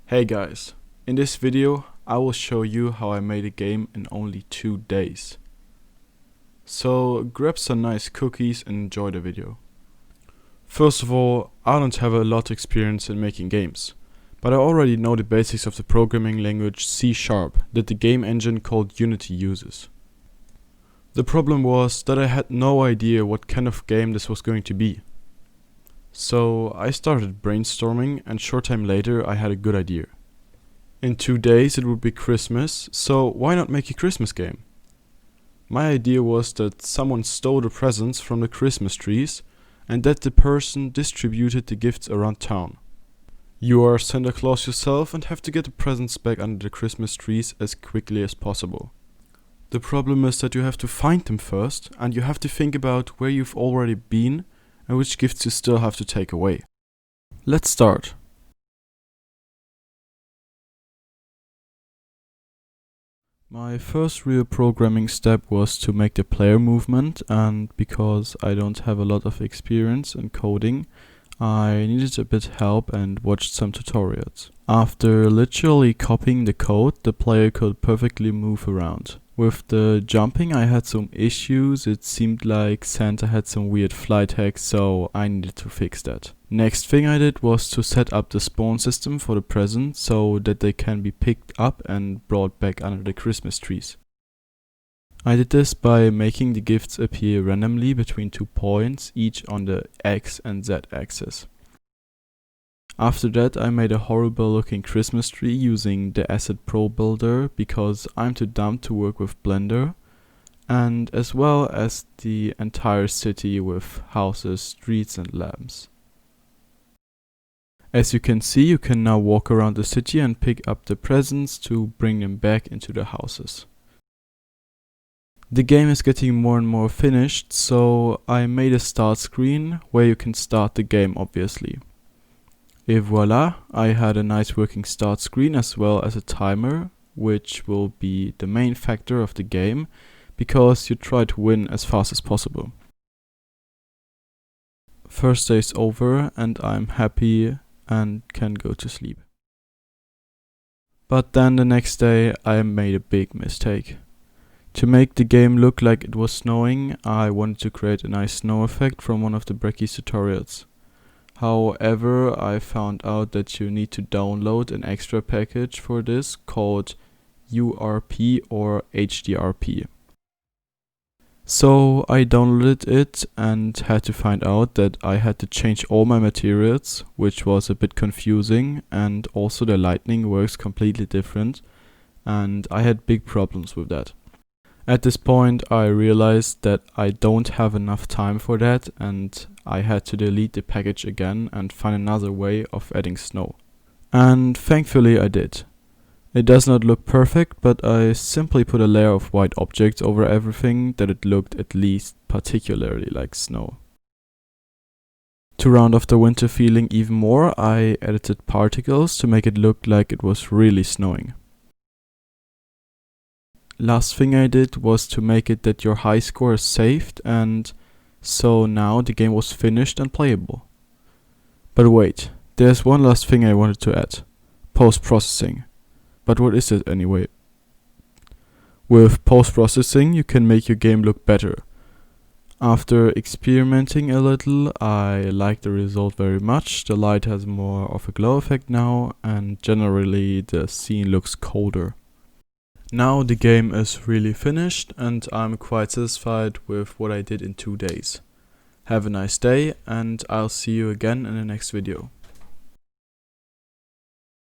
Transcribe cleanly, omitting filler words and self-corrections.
Hey guys, in this video I will show you how I made a game in only 2 days. So grab some nice cookies and enjoy the video. First of all, I don't have a lot of experience in making games, but I already know the basics of the programming language C# that the game engine called Unity uses. The problem was that I had no idea what kind of game this was going to be. So I started brainstorming, and short time later I had a good idea. In 2 days it would be Christmas, so why not make a Christmas game? My idea was that someone stole the presents from the Christmas trees and that the person distributed the gifts around town. You are Santa Claus yourself and have to get the presents back under the Christmas trees as quickly as possible. The problem is that you have to find them first, and you have to think about where you've already been and which gifts you still have to take away. Let's start. My first real programming step was to make the player movement, and because I don't have a lot of experience in coding, I needed a bit help and watched some tutorials. After literally copying the code, the player could perfectly move around. With the jumping I had some issues. It seemed like Santa had some weird flight hacks, so I needed to fix that. Next thing I did was to set up the spawn system for the presents so that they can be picked up and brought back under the Christmas trees. I did this by making the gifts appear randomly between 2 points, each on the X and Z axis. After that I made a horrible looking Christmas tree using the Asset Pro Builder because I'm too dumb to work with Blender, and as well as the entire city with houses, streets and lamps. As you can see, you can now walk around the city and pick up the presents to bring them back into the houses. The game is getting more and more finished, so I made a start screen where you can start the game obviously. Et voila, I had a nice working start screen as well as a timer, which will be the main factor of the game, because you try to win as fast as possible. First day is over and I'm happy and can go to sleep. But then the next day I made a big mistake. To make the game look like it was snowing, I wanted to create a nice snow effect from one of the Breckies tutorials. However, I found out that you need to download an extra package for this called URP or HDRP. So I downloaded it and had to find out that I had to change all my materials, which was a bit confusing, and also the lighting works completely different, and I had big problems with that. At this point I realized that I don't have enough time for that, and I had to delete the package again and find another way of adding snow. And thankfully I did. It does not look perfect, but I simply put a layer of white objects over everything that it looked at least particularly like snow. To round off the winter feeling even more, I edited particles to make it look like it was really snowing. Last thing I did was to make it that your high score is saved, and so now the game was finished and playable. But wait, there's one last thing I wanted to add. Post-processing. But what is it anyway? With post-processing you can make your game look better. After experimenting a little, I like the result very much. The light has more of a glow effect now, and generally the scene looks colder. Now the game is really finished and I'm quite satisfied with what I did in 2 days. Have a nice day and I'll see you again in the next video.